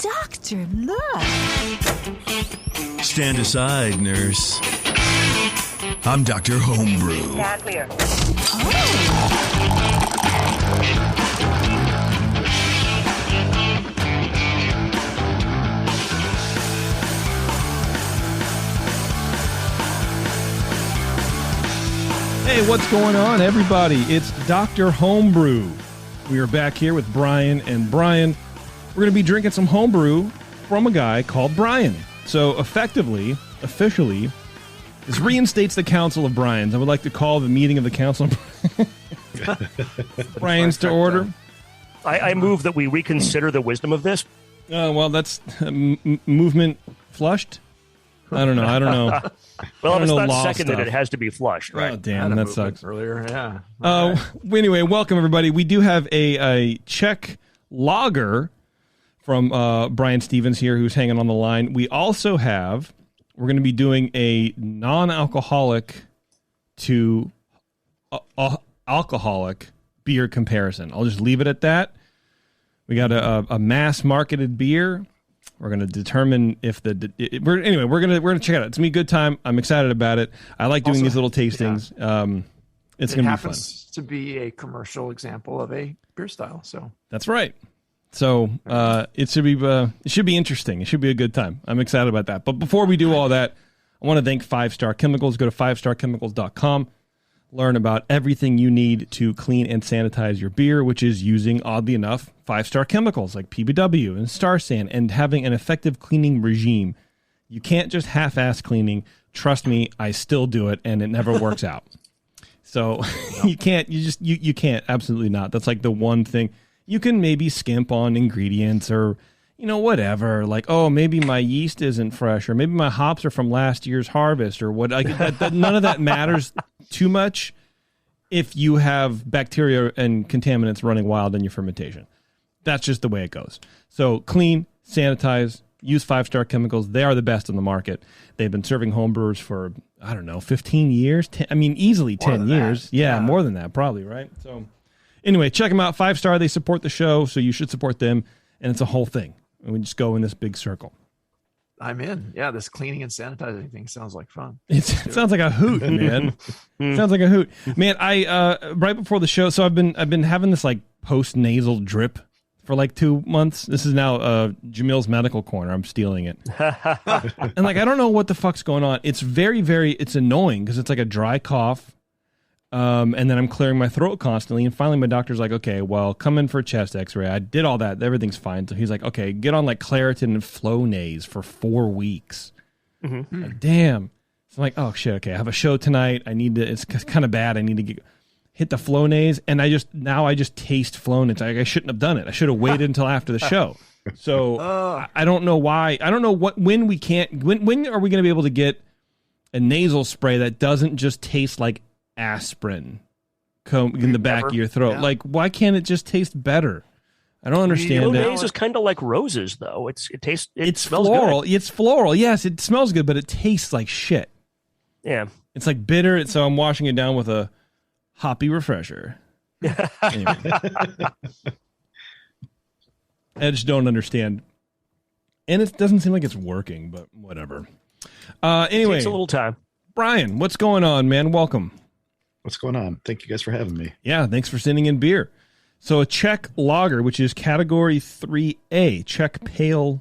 Doctor, look. Stand aside, nurse. I'm Dr. Homebrew. Stand clear. Hey, what's going on, everybody? It's Dr. Homebrew. We are back here with Brian and Brian. We're going to be drinking some homebrew from a guy called Brian. So effectively, officially, this reinstates the Council of Brians. I would like to call the meeting of the Council of Brian's to order. I move that we reconsider the wisdom of this. Well, that's movement flushed. I don't know. Well, if it's not seconded, it has to be flushed, right? Oh, damn, that sucks. Earlier, yeah. Anyway, welcome, everybody. We do have a Czech Lager from Brian Stevens here, who's hanging on the line. We also have, we're going to be doing a non-alcoholic to alcoholic beer comparison. I'll just leave it at that. We got a mass-marketed beer. We're going to determine if we're going to check it out. It's going to be a good time. I'm excited about it. I like doing these little tastings. Yeah. It's going to be fun. It happens to be a commercial example of a beer style. So that's right. So it should be interesting. It should be a good time. I'm excited about that. But before we do all that, I want to thank 5 Star Chemicals. Go to 5starchemicals.com. Learn about everything you need to clean and sanitize your beer, which is using, oddly enough, 5-star chemicals like PBW and Star San and having an effective cleaning regime. You can't just half-ass cleaning. Trust me, I still do it, and it never works out. So you can't, you can't, absolutely not. That's like the one thing. You can maybe skimp on ingredients or, whatever. Like, oh, maybe my yeast isn't fresh, or maybe my hops are from last year's harvest, or what. None of that matters too much if you have bacteria and contaminants running wild in your fermentation. That's just the way it goes. So clean, sanitize, use 5-star chemicals. They are the best on the market. They've been serving homebrewers for, 15 years. Easily 10 years. Yeah, more than that, probably, right? So anyway, check them out. 5-star, they support the show, so you should support them. And it's a whole thing. And we just go in this big circle. I'm in. Yeah, this cleaning and sanitizing thing sounds like fun. It sounds like a hoot, man. Sounds like a hoot, man. I right before the show, so I've been having this like post nasal drip for like 2 months. This is now Jamil's medical corner. I'm stealing it, and like I don't know what the fuck's going on. It's very it's annoying because it's like a dry cough, and then I'm clearing my throat constantly. And finally, my doctor's like, "Okay, well, come in for a chest X-ray." I did all that; everything's fine. So he's like, "Okay, get on like Claritin and Flonase for 4 weeks." Mm-hmm. Like, damn. So I'm like, "Oh shit, okay, I have a show tonight. I need to. It's kind of bad. I need to hit the Flonase." And I just taste Flonase. I shouldn't have done it. I should have waited until after the show. So I don't know why. I don't know when are we going to be able to get a nasal spray that doesn't just taste like aspirin in the back of your throat? Yeah. Like, why can't it just taste better? I don't understand it. Flonase is kind of like roses, though. It smells floral. good. It's floral. Yes, it smells good, but it tastes like shit. Yeah, it's like bitter. So I'm washing it down with a hoppy refresher. Anyway. I just don't understand, and it doesn't seem like it's working. But whatever. Anyway, it takes a little time. Brian, what's going on, man? Welcome. What's going on? Thank you guys for having me. Yeah, thanks for sending in beer. So a Czech Lager, which is category 3A, Czech Pale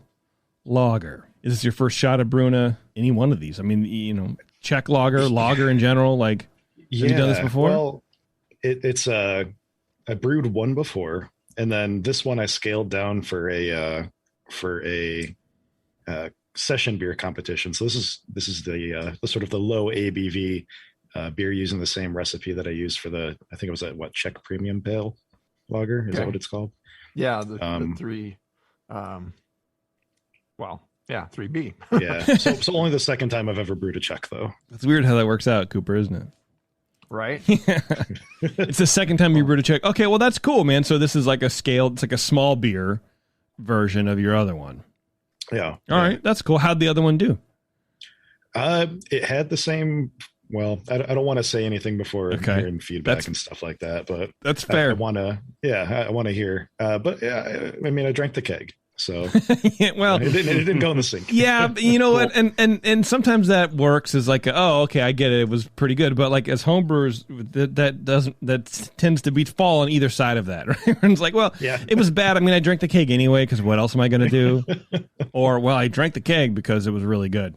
Lager. Is this your first shot of brewing any one of these? I mean, Czech Lager in general, like, have you done this before? Well, it's I brewed one before, and then this one I scaled down for a session beer competition. So this is the sort of the low ABV beer using the same recipe that I used for I think it was Czech Premium Pale Lager. Is that what it's called? Yeah, the 3. 3B. Yeah. So only the second time I've ever brewed a Czech, though. That's weird how that works out, Cooper, isn't it? Right? It's the second time you brewed a Czech. Okay, well, that's cool, man. So this is like it's like a small beer version of your other one. Yeah. All right, that's cool. How'd the other one do? It had the same. Well, I don't want to say anything before hearing feedback and stuff like that, but that's fair. I want to hear. But yeah, I mean, I drank the keg. So Yeah, well, it didn't go in the sink. yeah, but you know what? And sometimes that works as like, oh, okay, I get it. It was pretty good. But like as homebrewers, that tends to fall on either side of that. Right? It's like, well, Yeah. it was bad. I mean, I drank the keg anyway because what else am I going to do? Or well, I drank the keg because it was really good.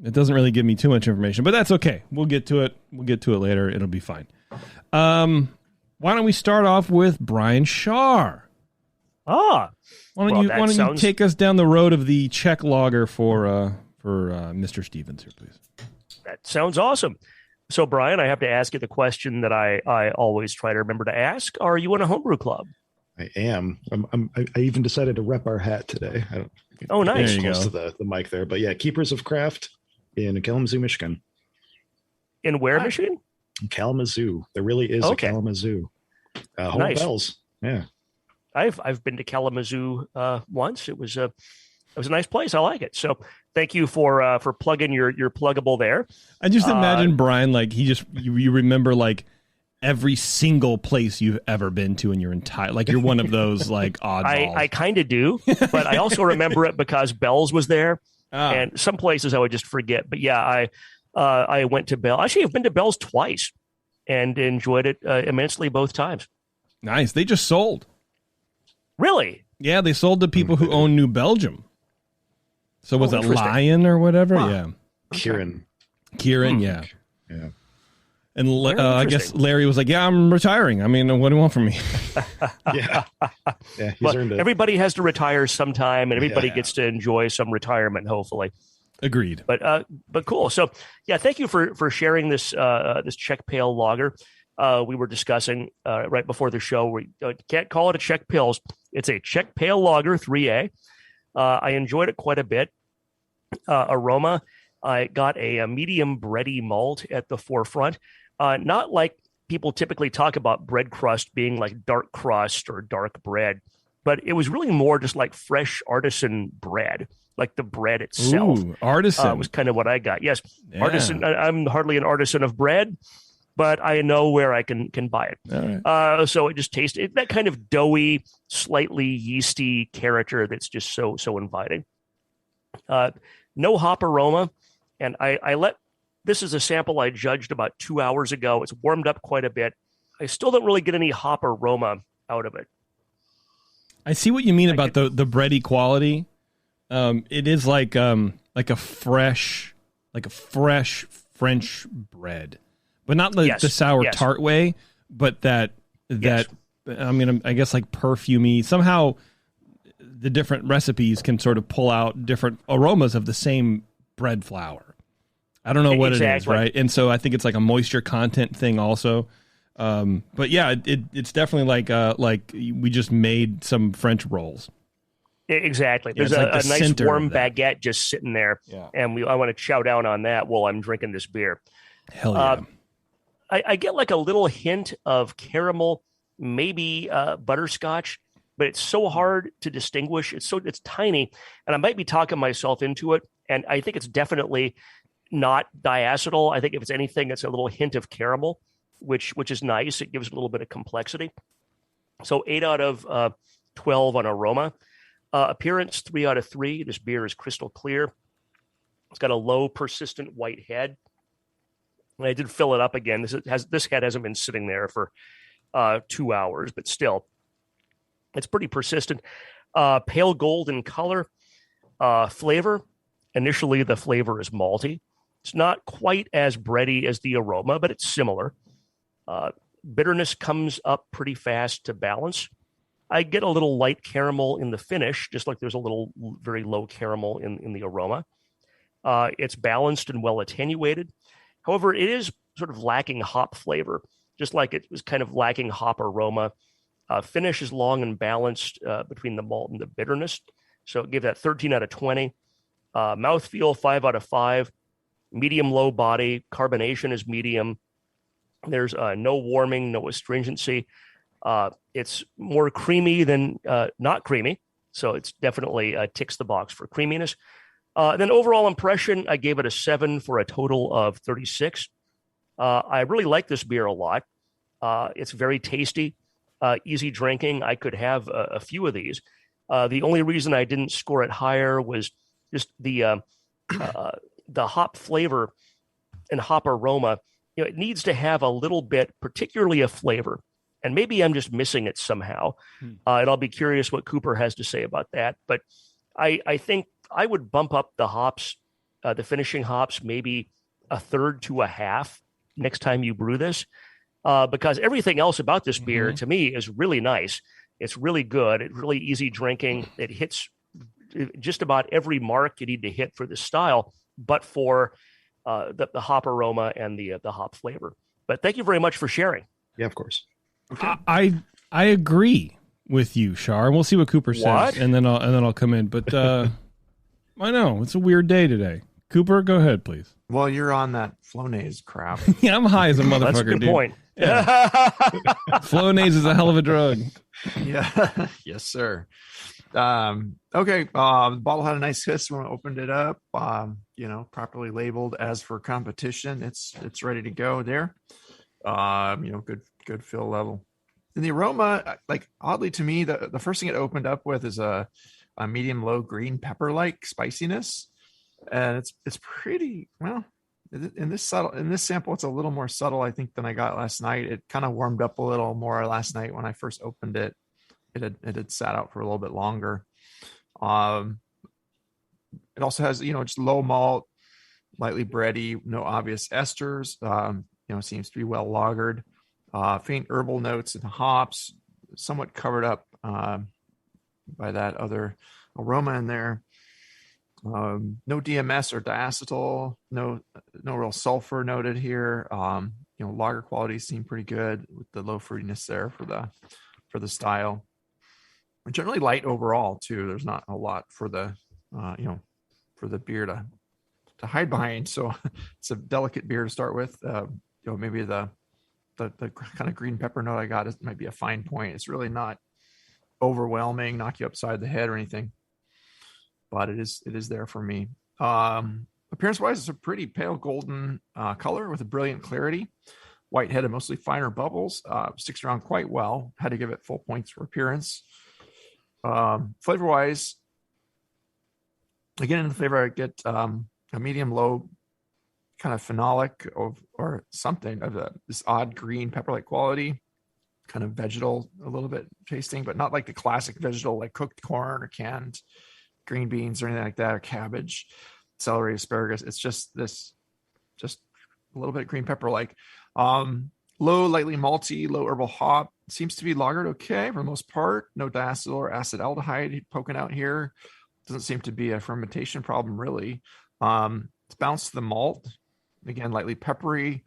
It doesn't really give me too much information, but that's okay. We'll get to it. We'll get to it later. It'll be fine. Why don't we start off with Brian Shar? Why don't you take us down the road of the Czech lager for Mr. Stevens here, please? That sounds awesome. So, Brian, I have to ask you the question that I always try to remember to ask. Are you in a homebrew club? I am. I even decided to rep our hat today. Oh, nice. There you Close go. to the mic there. But yeah, Keepers of Craft in Kalamazoo, Michigan. In where, Michigan? Kalamazoo. There really is a Kalamazoo. Home Nice. Bells. Yeah. I've been to Kalamazoo once. It was a nice place. I like it. So thank you for plugging your pluggable there. I just imagine Brian like you remember like every single place you've ever been to in your entire you're one of those like oddballs. I kind of do, but I also remember it because Bell's was there, and some places I would just forget. But yeah, I went to Bell. Actually, I've been to Bell's twice and enjoyed it immensely both times. Nice. They just sold. Really? Yeah, they sold to people who own New Belgium. So was it Lion or whatever? Huh. Yeah. Kieran, yeah. Yeah. And I guess Larry was like, yeah, I'm retiring. I mean, what do you want from me? Yeah. Yeah. He's Well, earned it. everybody has to retire sometime, and everybody gets to enjoy some retirement, hopefully. Agreed. But cool. So yeah, thank you for sharing this this Czech Pale Lager. We were discussing right before the show. We can't call it a Czech Pils. It's a Czech Pale Lager 3A. I enjoyed it quite a bit. Aroma, I got a medium bready malt at the forefront. Not like people typically talk about bread crust being like dark crust or dark bread, but it was really more just like fresh artisan bread. Like the bread itself. Ooh, artisan was kind of what I got. Yes, Yeah. artisan. I'm hardly an artisan of bread, but I know where I can buy it. All right. So it just tasted that kind of doughy, slightly yeasty character that's just so inviting. No hop aroma, and I let this is a sample I judged about 2 hours ago. It's warmed up quite a bit. I still don't really get any hop aroma out of it. I see what you mean about the bready quality. It is like a fresh French bread, but not the sour tart way, but that I mean, I guess like perfumey. Somehow the different recipes can sort of pull out different aromas of the same bread flour. I don't know what it is, right? And so I think it's like a moisture content thing also. But yeah, it's definitely like we just made some French rolls. Exactly. Yeah, There's like a the nice center warm of that. baguette just sitting there, Yeah. and I want to chow down on that while I'm drinking this beer. Hell yeah. I get like a little hint of caramel, maybe butterscotch, but it's so hard to distinguish. It's tiny, and I might be talking myself into it. And I think it's definitely not diacetyl. I think if it's anything, it's a little hint of caramel, which is nice. It gives a little bit of complexity. So 8 out of 12 on aroma. Appearance 3 out of 3. This beer is crystal clear. It's got a low, persistent white head. And I did fill it up again. This head hasn't been sitting there for 2 hours, but still, it's pretty persistent. Pale gold in color. Flavor. Initially, the flavor is malty. It's not quite as bready as the aroma, but it's similar. Bitterness comes up pretty fast to balance. I get a little light caramel in the finish, just like there's a little very low caramel in the aroma. It's balanced and well attenuated. However, it is sort of lacking hop flavor, just like it was kind of lacking hop aroma. Finish is long and balanced between the malt and the bitterness. So give that 13 out of 20. Mouthfeel, 5 out of 5. Medium-low body. Carbonation is medium. There's no warming, no astringency. It's more creamy than not creamy. So it's definitely ticks the box for creaminess. Then overall impression, I gave it a 7 for a total of 36. I really like this beer a lot. It's very tasty, easy drinking. I could have a few of these. The only reason I didn't score it higher was just the hop flavor and hop aroma. It needs to have a little bit, particularly a flavor, and maybe I'm just missing it somehow. And I'll be curious what Cooper has to say about that. But I think I would bump up the hops, the finishing hops, maybe a third to a half next time you brew this, because everything else about this beer to me is really nice. It's really good. It's really easy drinking. It hits just about every mark you need to hit for this style, but for the hop aroma and the hop flavor. But thank you very much for sharing. Yeah, of course. Okay. I agree with you, Shar. And we'll see what Cooper says, and then I'll come in. But I know it's a weird day today. Cooper, go ahead, please. Well, you're on that Flonase crap. Yeah, I'm high as a motherfucker. That's a good dude. point. Yeah. Flonase is a hell of a drug. Yeah. Yes, sir. Okay. The bottle had a nice hiss when I opened it up. Properly labeled as for competition. It's ready to go there. Good fill level. And the aroma, like oddly to me, the first thing it opened up with is a medium low green pepper like spiciness, and it's pretty well. In this sample, it's a little more subtle, I think, than I got last night. It kind of warmed up a little more last night when I first opened it. It had sat out for a little bit longer. It also has, just low malt, lightly bready, no obvious esters. Seems to be well lagered. Faint herbal notes and hops, somewhat covered up by that other aroma in there. No DMS or diacetyl, no real sulfur noted here. Lager qualities seem pretty good with the low fruitiness there for the style. Generally light overall too. There's not a lot for the beer to hide behind. So it's a delicate beer to start with. Maybe the kind of green pepper note I got might be a fine point. It's really not overwhelming, knock you upside the head or anything, but it is there for me. Appearance wise, it's a pretty pale golden color with a brilliant clarity. White headed, mostly finer bubbles. Sticks around quite well. Had to give it full points for appearance. Flavor wise, again in the flavor I get a medium low kind of phenolic or something of this odd green pepper like quality, kind of vegetal a little bit tasting, but not like the classic vegetal like cooked corn or canned green beans or anything like that, or cabbage, celery, asparagus. It's just a little bit green pepper like. Low, lightly malty, low herbal hop. Seems to be lagered okay for the most part. No diacetyl or acetaldehyde poking out here. Doesn't seem to be a fermentation problem really. It's bounced to the malt. Again, lightly peppery,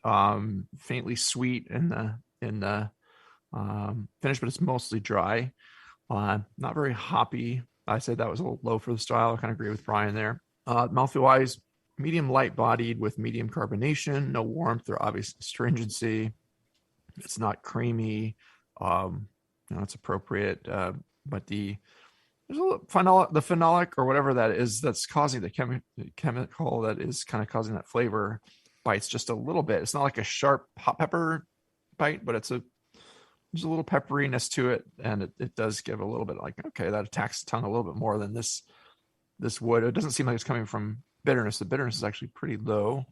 faintly sweet in the finish, but it's mostly dry. Not very hoppy. I said that was a little low for the style. I kind of agree with Brian there. Mouthfeel wise, medium light bodied with medium carbonation, no warmth or obvious astringency. It's not creamy. It's appropriate. But there's a little the phenolic or whatever that is that's causing the chemical that is kind of causing that flavor bites just a little bit. It's not like a sharp hot pepper bite, but there's a little pepperiness to it, and it does give a little bit like, okay, that attacks the tongue a little bit more than this would. It doesn't seem like it's coming from bitterness. The bitterness is actually pretty low.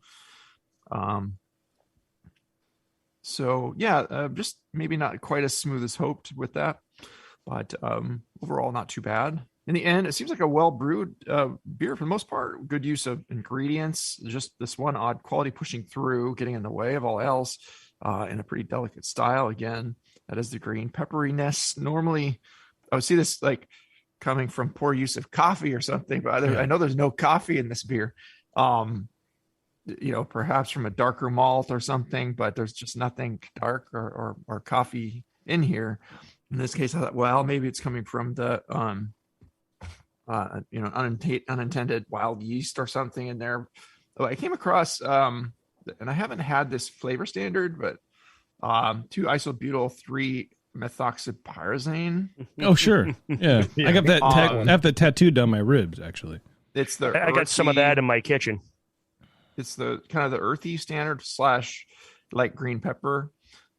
Just maybe not quite as smooth as hoped with that, but overall not too bad. In the end, it seems like a well-brewed beer for the most part. Good use of ingredients. Just this one odd quality pushing through, getting in the way of all else, in a pretty delicate style. Again, that is the green pepperiness. Normally, I would see this like coming from poor use of coffee or something, but I know there's no coffee in this beer. Perhaps from a darker malt or something, but there's just nothing dark or coffee in here. In this case, I thought, well, maybe it's coming from the unintended wild yeast or something in there. I came across, and I haven't had this flavor standard, but 2-isobutyl 3-methoxypyrazine. Oh, sure. Yeah. I got that. I have that tattooed on my ribs, actually. I got some of that in my kitchen. It's the kind of the earthy standard / light green pepper.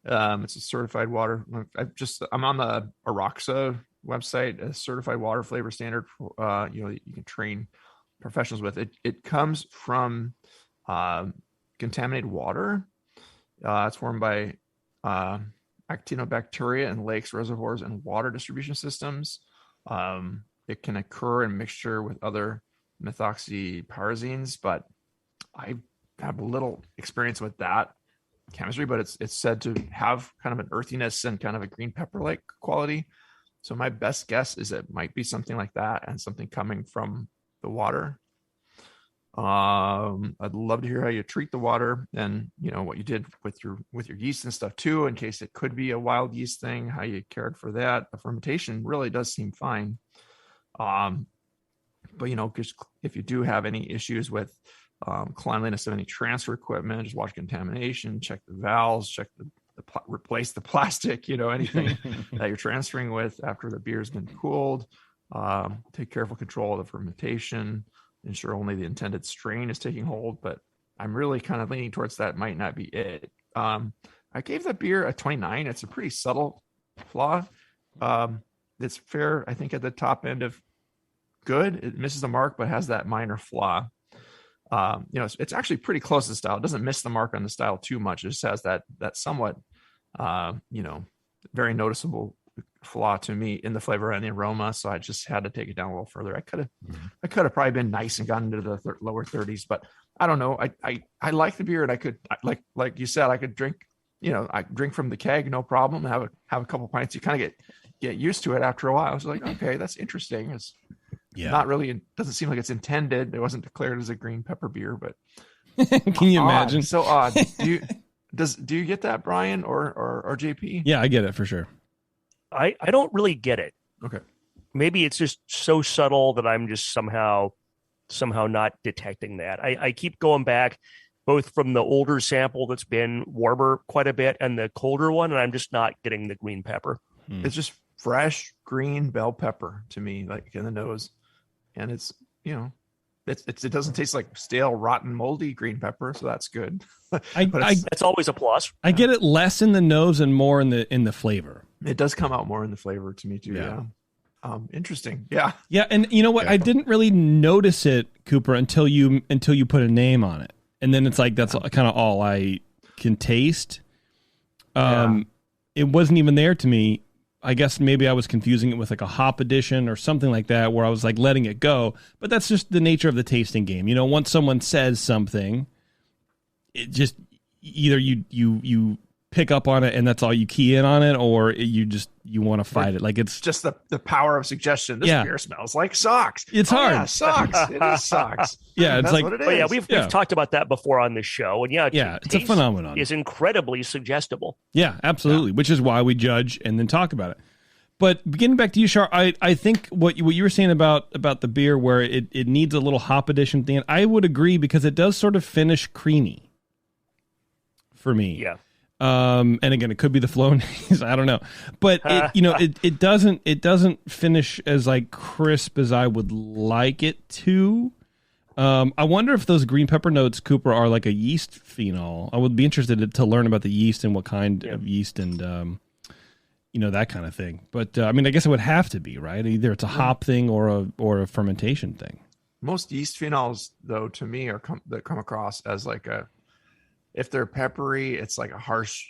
It's a certified water. I'm on the Aroxa website, a certified water flavor standard for you can train professionals with. It comes from contaminated water. It's formed by actinobacteria in lakes, reservoirs, and water distribution systems. It can occur in mixture with other methoxypyrazines, but I have little experience with that chemistry, but it's said to have kind of an earthiness and kind of a green pepper like quality. So my best guess is it might be something like that and something coming from the water. I'd love to hear how you treat the water and what you did with your yeast and stuff too, in case it could be a wild yeast thing, how you cared for that. The fermentation really does seem fine. But just if you do have any issues with cleanliness of any transfer equipment, just watch contamination, check the valves, check replace the plastic, anything that you're transferring with after the beer's been cooled. Take careful control of the fermentation, ensure only the intended strain is taking hold, but I'm really kind of leaning towards that might not be it. I gave that beer a 29. It's a pretty subtle flaw. It's fair, I think, at the top end of good. It misses the mark, but has that minor flaw. It's actually pretty close to style. It doesn't miss the mark on the style too much. It just has that somewhat, very noticeable flaw to me in the flavor and the aroma. So I just had to take it down a little further. I could have probably been nice and gotten into the lower 30s, but I don't know. I like the beer, and I could, like you said, I could drink. I drink from the keg, no problem. Have a couple pints. You kind of get used to it after a while. I was like, okay, that's interesting. It's not really. It doesn't seem like it's intended. It wasn't declared as a green pepper beer, but can you imagine? So odd. Do you get that, Brian or JP? Yeah, I get it for sure. I don't really get it. Okay. Maybe it's just so subtle that I'm just somehow not detecting that. I keep going back both from the older sample that's been warmer quite a bit and the colder one, and I'm just not getting the green pepper. It's just fresh green bell pepper to me, like in the nose. And it's, it doesn't taste like stale, rotten, moldy green pepper, so that's good. That's always a plus. I get it less in the nose and more in the flavor. It does come out more in the flavor to me too. Yeah. Interesting. Yeah. Yeah, and you know what? I didn't really notice it, Cooper, until you put a name on it, and then it's like that's kind of all I can taste. It wasn't even there to me. I guess maybe I was confusing it with like a hop edition or something like that, where I was like letting it go. But that's just the nature of the tasting game. Once someone says something, it just either you pick up on it and that's all you key in on it, or you want to fight it. Like it's just the power of suggestion. This beer smells like socks. It's hard. Yeah, socks. It is socks. Yeah, it's like what it is. We've talked about that before on this show, and it's a phenomenon. It's incredibly suggestible. Yeah, absolutely. Which is why we judge and then talk about it. But getting back to you, Shar, I think what you were saying about the beer, where it needs a little hop addition thing, I would agree, because it does sort of finish creamy for me. Yeah. And again, it could be the Flonase, I don't know, but it doesn't finish as like crisp as I would like it to. I wonder if those green pepper notes, Cooper, are like a yeast phenol. I would be interested to learn about the yeast and what kind of yeast and that kind of thing. But I guess it would have to be, right? Either it's a hop thing or a fermentation thing. Most yeast phenols, though, to me, that come across as like if they're peppery, it's like a harsh,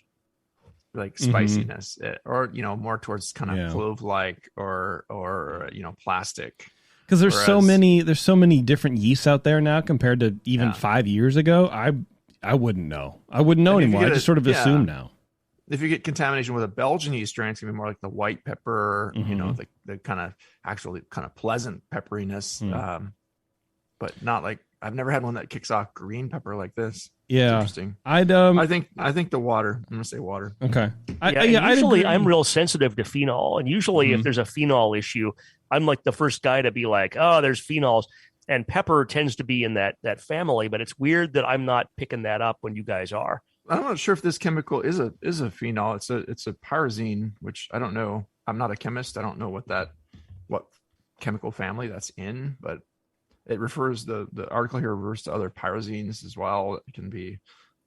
like spiciness, or more towards kind of clove-like or plastic. Because there's so many different yeasts out there now compared to even 5 years ago. I wouldn't know. I wouldn't know anymore. I just sort of assume now. If you get contamination with a Belgian yeast strain, it's gonna be more like the white pepper, the kind of actually kind of pleasant pepperiness, but not like, I've never had one that kicks off green pepper like this. Yeah, it's interesting. I think the water. I'm gonna say water. Okay. Usually I'm real sensitive to phenol, and usually if there's a phenol issue, I'm like the first guy to be like, oh, there's phenols, and pepper tends to be in that family. But it's weird that I'm not picking that up when you guys are. I'm not sure if this chemical is a phenol. It's a pyrazine, which I don't know. I'm not a chemist. I don't know what chemical family that's in, but it refers, the article here refers to other pyrazines as well. It can be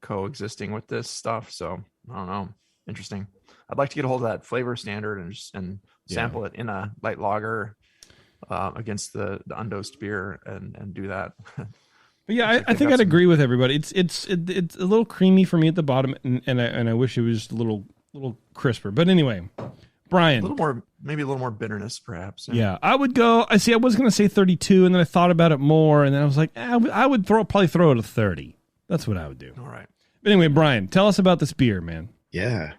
coexisting with this stuff. So I don't know. Interesting. I'd like to get a hold of that flavor standard and sample it in a light lager against the undosed beer and do that. But yeah, I think I'd agree with everybody. It's a little creamy for me at the bottom, and I wish it was a little crisper. But anyway, Brian, maybe a little more bitterness, perhaps. Yeah, I would go. I was going to say 32, and then I thought about it more, and then I was like, I would probably throw it a 30. That's what I would do. All right. But anyway, Brian, tell us about this beer, man. Yeah.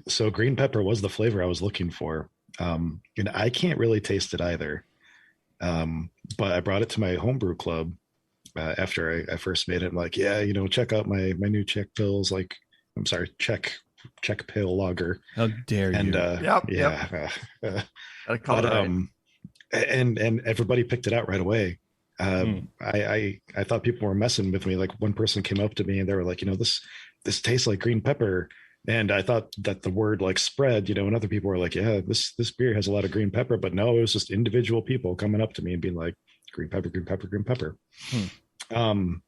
So green pepper was the flavor I was looking for. And I can't really taste it either. But I brought it to my homebrew club after I first made it. I'm like, yeah, check out my new Czech Pils. Czech Pale Lager. How dare you? And and everybody picked it out right away. I thought people were messing with me. Like one person came up to me and they were like, this tastes like green pepper. And I thought that the word like spread, and other people were like, yeah, this beer has a lot of green pepper. But no, it was just individual people coming up to me and being like, green pepper, green pepper, green pepper. And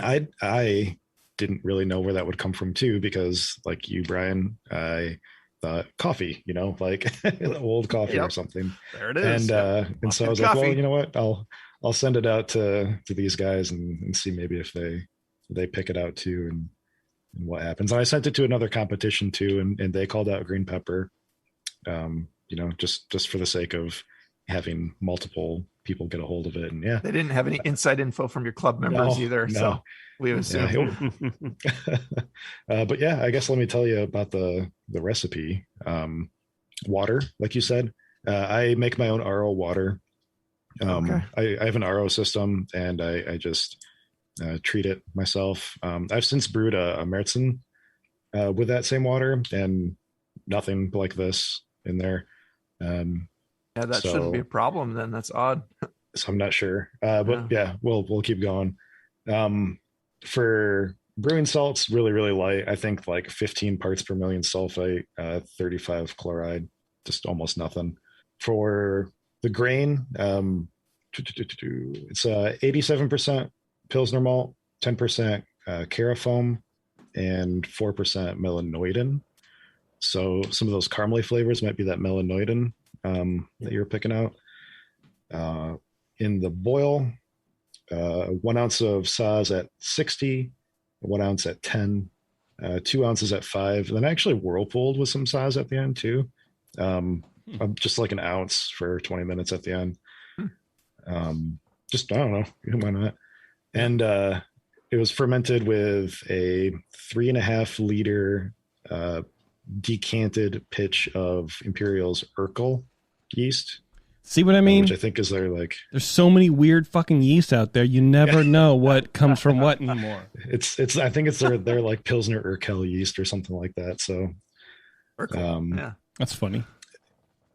I didn't really know where that would come from too, because like you, Brian, I thought coffee, like old coffee or something. There it is. And so I was like, well, you know what? I'll send it out to these guys and see maybe if they pick it out too and what happens. And I sent it to another competition too, and they called out green pepper. Just for the sake of having multiple people get a hold of it. And yeah, they didn't have any inside info from your club members either. No. So we assume. But yeah, I guess let me tell you about the recipe. Water, like you said, I make my own RO water. I have an RO system, and I just treat it myself. I've since brewed a Märzen with that same water, and nothing like this in there. That shouldn't be a problem then. That's odd. So I'm not sure. But yeah, we'll keep going. For brewing salts, really, really light. I think like 15 parts per million sulfite, 35 chloride, just almost nothing. For the grain, it's 87% Pilsner malt, 10% carafoam, and 4% melanoidin. So some of those caramely flavors might be that melanoidin that you're picking out. In the boil, 1 ounce of Saaz at 60, 1 ounce at 10, 2 ounces at 5, and then I actually whirlpooled with some Saaz at the end too. Just like an ounce for 20 minutes at the end. Just, I don't know, why not? And it was fermented with a 3.5 liter decanted pitch of Imperial's Urkel yeast. See what I mean? Which I think is there's so many weird fucking yeast out there. You never know what comes from what anymore. I think it's their like Pilsner Urkel yeast or something like that. So that's funny.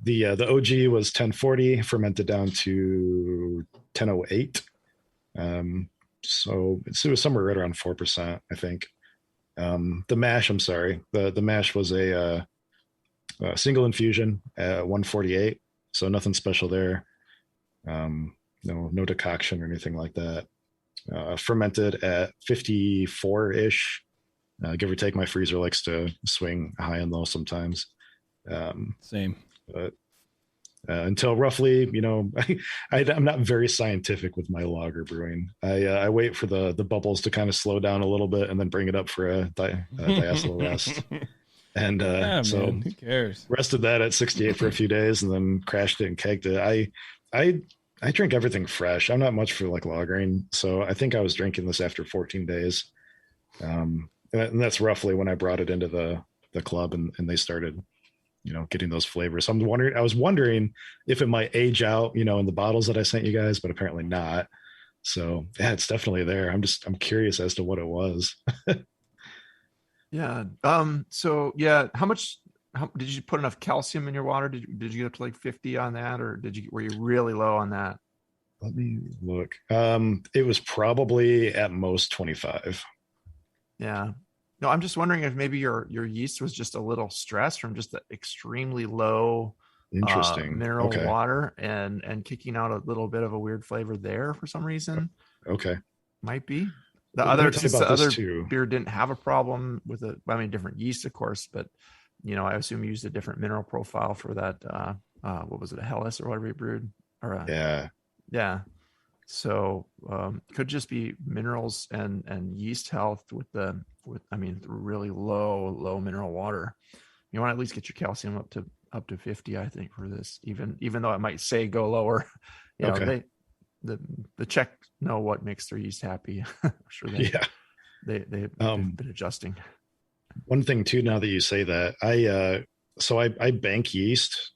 The OG was 1040, fermented down to 1008. So it was somewhere right around 4%, I think. The mash, I'm sorry. The mash was a single infusion at 148. So nothing special there. No decoction or anything like that. Fermented at 54-ish, give or take. My freezer likes to swing high and low sometimes. Same. But until roughly, I'm not very scientific with my lager brewing. I wait for the bubbles to kind of slow down a little bit and then bring it up for a diacetyl rest. And so man, who cares? Rested that at 68 for a few days and then crashed it and kegged it. I drink everything fresh. I'm not much for like lagering. So I think I was drinking this after 14 days. And that's roughly when I brought it into the club and they started, getting those flavors. So I was wondering if it might age out, in the bottles that I sent you guys, but apparently not. So yeah, it's definitely there. I'm curious as to what it was. Yeah. So yeah, how did you put enough calcium in your water? Did you get up to like 50 on that, or were you really low on that? Let me look. It was probably at most 25. Yeah. No, I'm just wondering if maybe your yeast was just a little stressed from just the extremely low mineral water and kicking out a little bit of a weird flavor there for some reason. Okay. Might be. the other too. beer didn't have a problem with it. I mean, different yeast, of course, but I assume you used a different mineral profile for that. What was it, a Helles or whatever you brewed? Or yeah. So could just be minerals and yeast health with really low mineral water. You want to at least get your calcium up to 50, I think, for this. Even though it might say go lower, the Czech know what makes their yeast happy. I'm sure they've been adjusting. One thing too, now that you say that, I bank yeast.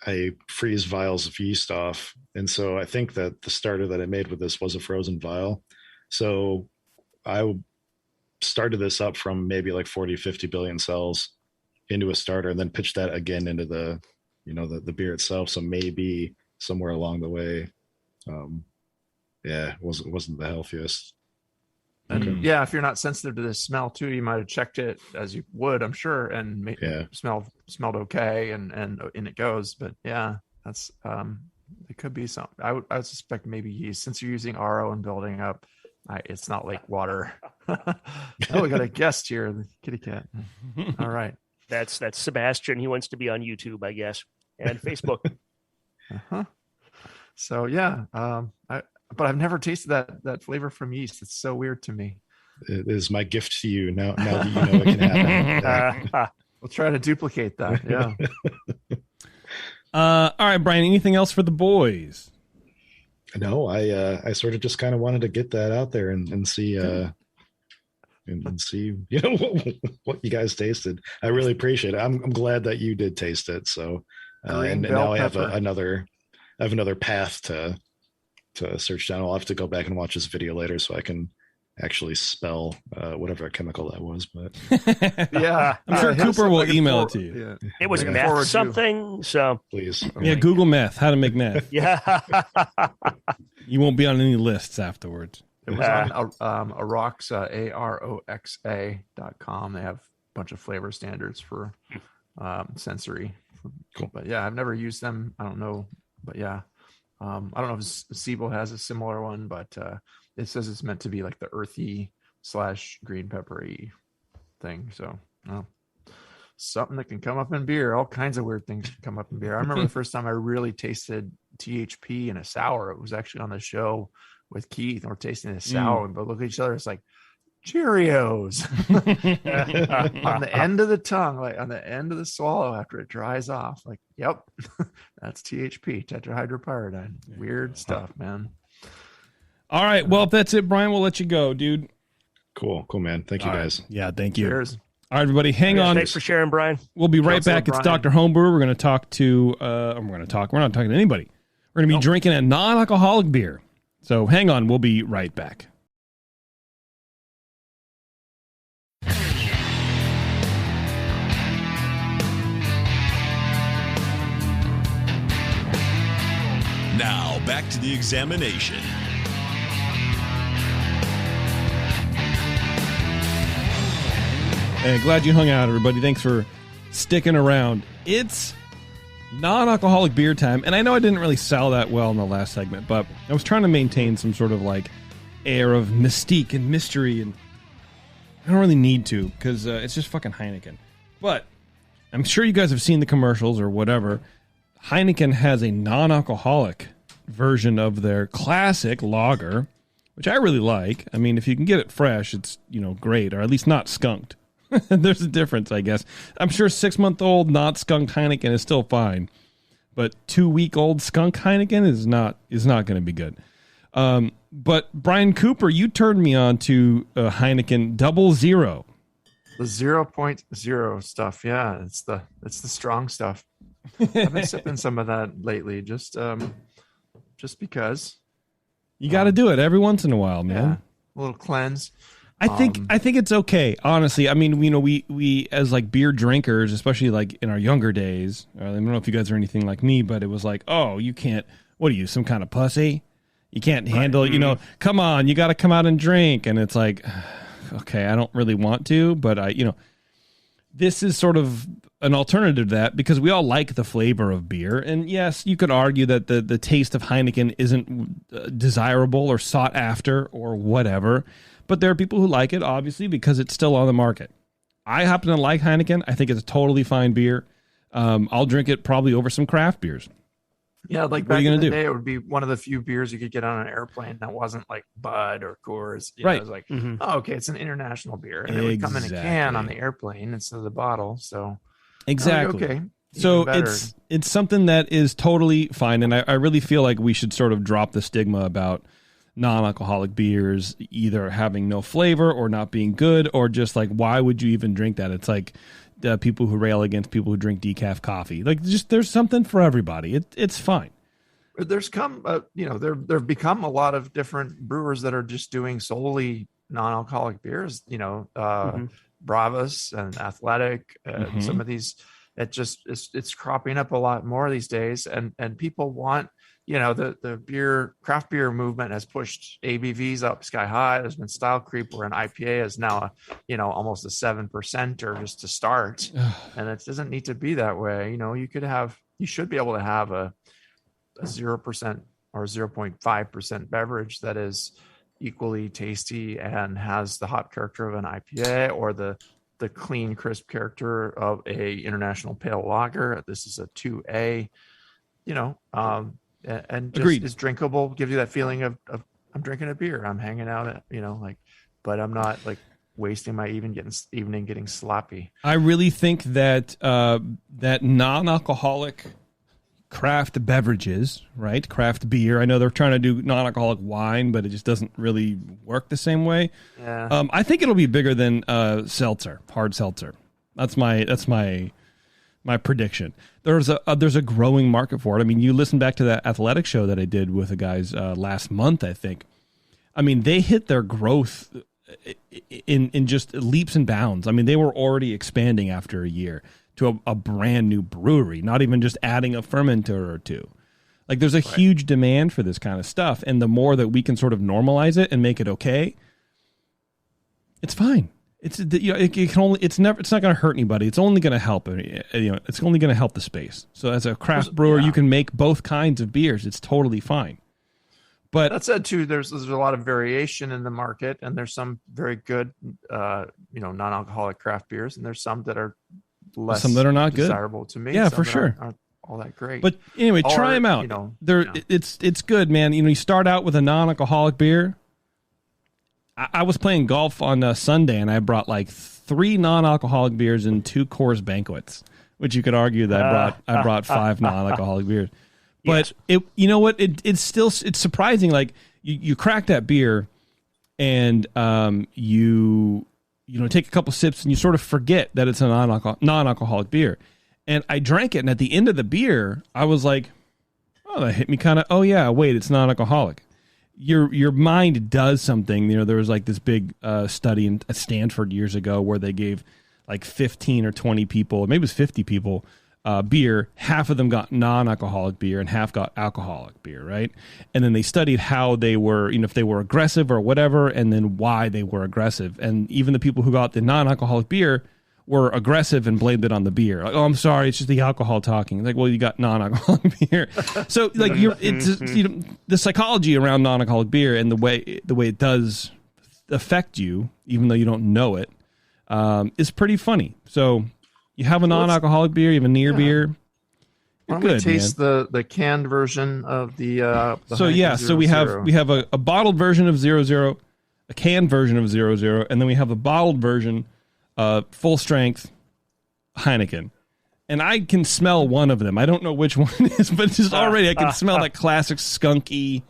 I freeze vials of yeast off. And so I think that the starter that I made with this was a frozen vial. So I started this up from maybe like 40, 50 billion cells into a starter and then pitched that again into the beer itself. So maybe somewhere along the way, it wasn't the healthiest. And if you're not sensitive to this smell too, you might have checked it as you would, I'm sure, and smelled okay, and in it goes. But that's it could be something. I would suspect maybe yeast, since you're using RO and building up. It's not like water. We got a guest here, the kitty cat. All right, that's Sebastian. He wants to be on YouTube, I guess, and Facebook. So but I've never tasted that flavor from yeast. It's so weird to me. It is my gift to you now that you know it can happen. We'll try to duplicate that. Yeah. All right, Brian, anything else for the boys? No, I sort of just kind of wanted to get that out there and see and see what you guys tasted. I really appreciate it. I'm glad that you did taste it. So and now I have another path to search down. I'll have to go back and watch this video later so I can actually spell whatever chemical that was. But I'm sure Cooper will email it to you. Yeah. It was meth something. So please, Google meth. How to make meth. Yeah, you won't be on any lists afterwards. It was on Aroxa, AROXA.com. They have a bunch of flavor standards for sensory. Cool. But I've never used them. I don't know, but I don't know if Siebel has a similar one, but it says it's meant to be like the earthy / green peppery thing. So something that can come up in beer. All kinds of weird things can come up in beer. I remember the first time I really tasted THP in a sour. It was actually on the show with Keith, and we're tasting a sour, and but look at each other. It's like Cheerios on the end of the tongue, like on the end of the swallow after it dries off. Like, yep, that's THP, tetrahydropyridine. Weird stuff, man. All right, well, if that's it, Brian, we'll let you go, dude. Cool, man. Thank you, guys. Yeah, thank you. Cheers. All right, everybody, hang on. Thanks for sharing, Brian. We'll be right back. It's Dr. Homebrew. We're going to talk to. We're not talking to anybody. We're going to be drinking a non-alcoholic beer. So hang on. We'll be right back. Now, back to the examination. Hey, glad you hung out, everybody. Thanks for sticking around. It's non-alcoholic beer time, and I know I didn't really sell that well in the last segment, but I was trying to maintain some sort of like air of mystique and mystery, and I don't really need to because it's just fucking Heineken. But I'm sure you guys have seen the commercials or whatever. Heineken has a non-alcoholic version of their classic lager, which I really like. I mean, if you can get it fresh, it's, great, or at least not skunked. There's a difference, I guess. I'm sure 6-month-old not skunked Heineken is still fine, but 2-week-old skunk Heineken is not going to be good. But Brian Cooper, you turned me on to Heineken 00. The 0.0 stuff, yeah, it's the strong stuff. I've been sipping some of that lately, just because. You got to do it every once in a while, man. Yeah, a little cleanse. I think it's okay, honestly. I mean, we as like beer drinkers, especially like in our younger days. I don't know if you guys are anything like me, but it was like, oh, you can't. What are you, some kind of pussy? You can't handle, come on, you got to come out and drink. And it's like, okay, I don't really want to, but this is sort of an alternative to that because we all like the flavor of beer. And yes, you could argue that the taste of Heineken isn't desirable or sought after or whatever, but there are people who like it, obviously, because it's still on the market. I happen to like Heineken. I think it's a totally fine beer. I'll drink it probably over some craft beers. Yeah, like what are back you in gonna the do? day, it would be one of the few beers you could get on an airplane that wasn't like Bud or Coors. You know, Right. it was like, oh, okay, it's an international beer. And it would come in a can on the airplane instead of the bottle. So Exactly. okay. So Even better. it's something that is totally fine. And I really feel like we should sort of drop the stigma about non-alcoholic beers either having no flavor or not being good, or just like, why would you even drink that? It's like people who rail against people who drink decaf coffee. Like, just there's something for everybody. It's fine. There's there've become a lot of different brewers that are just doing solely non-alcoholic beers. Bravas and Athletic, some of these. It's cropping up a lot more these days, and people want, the beer, craft beer movement has pushed ABVs up sky high. There's been style creep where an IPA is now almost a 7% or just to start, and it doesn't need to be that way. You should be able to have a 0% or 0.5% beverage that is equally tasty and has the hop character of an IPA or the clean, crisp character of a international pale lager. This is a 2A, and just Agreed. is drinkable, gives you that feeling of I'm drinking a beer, I'm hanging out at, but I'm not like wasting my evening getting sloppy. I really think that that non-alcoholic craft beverages, right? Craft beer. I know they're trying to do non-alcoholic wine, but it just doesn't really work the same way. Yeah. I think it'll be bigger than seltzer, hard seltzer. That's my prediction. There's a growing market for it. I mean, you listen back to that Athletic show that I did with the guys last month, I think. I mean, they hit their growth in just leaps and bounds. I mean, they were already expanding after a year to a brand new brewery, not even just adding a fermenter or two. Like, there's a huge demand for this kind of stuff, and the more that we can sort of normalize it and make it okay, it's fine. It's not going to hurt anybody. It's only going to help. It's only going to help the space. So as a craft brewer, you can make both kinds of beers. It's totally fine. But that said, too, there's a lot of variation in the market, and there's some very good, non-alcoholic craft beers, and there's some that are less, some that are not desirable to me. Yeah, some for that sure. aren't all that great. But anyway, try them out. It's good, man. You start out with a non-alcoholic beer. I was playing golf on Sunday, and I brought like 3 non-alcoholic beers and 2 Coors Banquets, which you could argue that I brought 5 non-alcoholic beers. But it's surprising. Like, you crack that beer, and you take a couple sips, and you sort of forget that it's a non-alcoholic beer. And I drank it, and at the end of the beer, I was like, oh, that hit me kind of. Oh yeah, wait, it's non-alcoholic. Your mind does something. There was like this big study at Stanford years ago where they gave like 15 or 20 people, maybe it was 50 people, beer. Half of them got non-alcoholic beer and half got alcoholic beer, right? And then they studied how they were, if they were aggressive or whatever, and then why they were aggressive. And even the people who got the non-alcoholic beer were aggressive and blamed it on the beer. Like, oh, I'm sorry, it's just the alcohol talking. Like, well, you got non-alcoholic beer. So, like, the psychology around non-alcoholic beer and the way it does affect you, even though you don't know it, is pretty funny. So, you have a non-alcoholic beer, you have a near beer. Why don't we taste the canned version of the Heineken so we have a bottled version of 0.0, a canned version of 0.0, and then we have a bottled version, full strength Heineken. And I can smell one of them. I don't know which one it is, but just already I can smell that classic skunky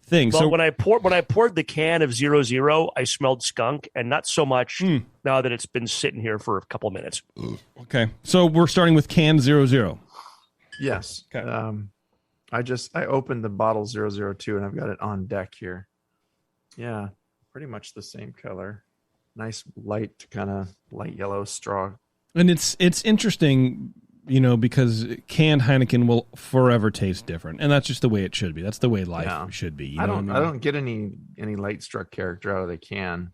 thing. Well, so when I poured the can of 0.0, I smelled skunk, and not so much now that it's been sitting here for a couple minutes. Okay, so we're starting with can 0.0. Yes. Okay. I opened the bottle 002 and I've got it on deck here. Yeah, pretty much the same color. Nice light, kind of light yellow straw. And it's interesting, because canned Heineken will forever taste different, and that's just the way it should be. That's the way life should be. I don't get any light struck character out of the can.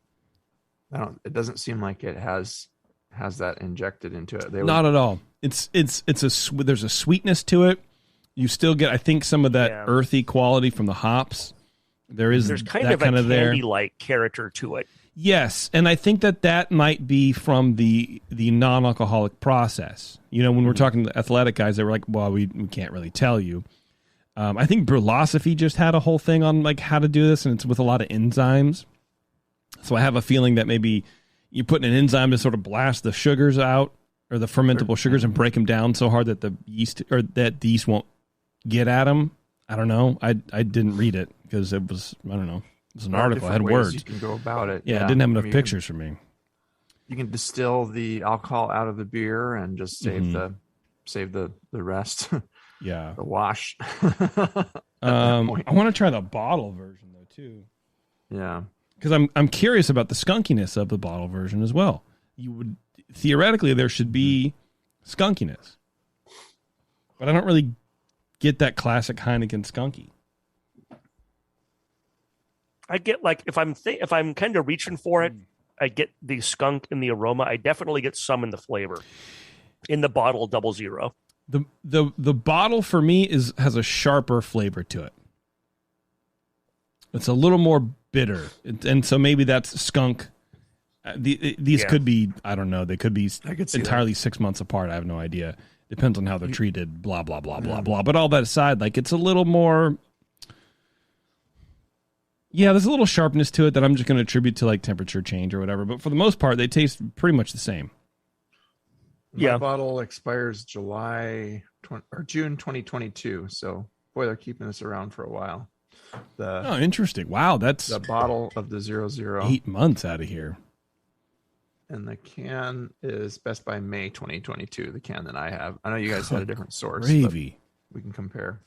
It doesn't seem like it has has that injected into it. Not at all. There's a sweetness to it. You still get, I think, some of that earthy quality from the hops. There's kind of a candy-like character to it. Yes, and I think that might be from the non-alcoholic process. You know, when we're talking to athletic guys, they were like, well, we can't really tell you. I think Brewlosophy just had a whole thing on like how to do this, and it's with a lot of enzymes. So I have a feeling that maybe you put an enzyme to sort of blast the sugars out, or the fermentable sugars, and break them down so hard that the yeast won't get at them. I don't know. I didn't read it because it was, I don't know. It was an article. I had words. You can go about it. Yeah, it didn't have enough pictures for me. You can distill the alcohol out of the beer and just save the rest. Yeah. The wash. I want to try the bottle version though too. Yeah. Because I'm curious about the skunkiness of the bottle version as well. You would theoretically there should be skunkiness, but I don't really get that classic Heineken skunky. I get like if I'm kind of reaching for it, I get the skunk in the aroma. I definitely get some in the flavor in the bottle 00. The bottle for me has a sharper flavor to it. It's a little more bitter, and so maybe that's skunk. These could be, I don't know. They could be entirely 6 months apart. I have no idea. Depends on how they're treated. Blah blah blah blah blah. But all that aside, like it's a little more. Yeah, there's a little sharpness to it that I'm just going to attribute to like temperature change or whatever. But for the most part, they taste pretty much the same. My bottle expires June 2022. So boy, they're keeping this around for a while. Interesting. Wow, that's the bottle of the 00. 8 months out of here. And the can is best by May 2022. The can that I have. I know you guys had a different source. Gravy. We can compare.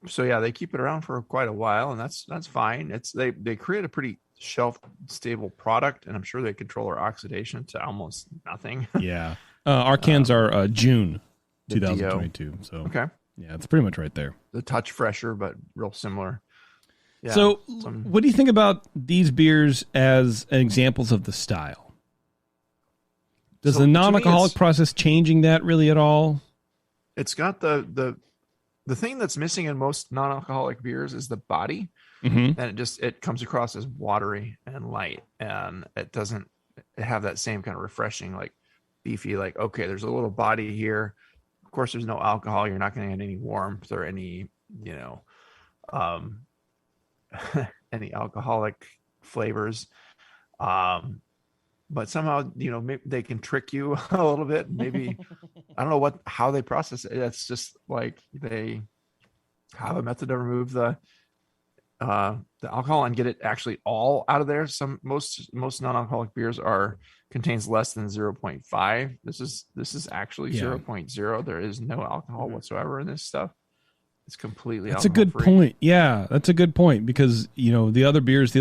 So yeah, they keep it around for quite a while, and that's fine. They create a pretty shelf stable product, and I'm sure they control our oxidation to almost nothing. Yeah. Our cans are June 2022. So okay. Yeah, it's pretty much right there. The touch fresher, but real similar. Yeah, so what do you think about these beers as examples of the style? Does the non-alcoholic process changing that really at all? It's got the thing that's missing in most non-alcoholic beers is the body. Mm-hmm. And it comes across as watery and light, and it doesn't have that same kind of refreshing, like beefy, like, okay, there's a little body here. Of course, there's no alcohol. You're not going to get any warmth or any, any alcoholic flavors. But somehow, maybe they can trick you a little bit. Maybe, I don't know how they process it. It's just like they have a method to remove the alcohol and get it actually all out of there. Most non-alcoholic beers contains less than 0.5. This is actually 0.0. There is no alcohol whatsoever in this stuff. It's completely That's a good point. Yeah, that's a good point because, the other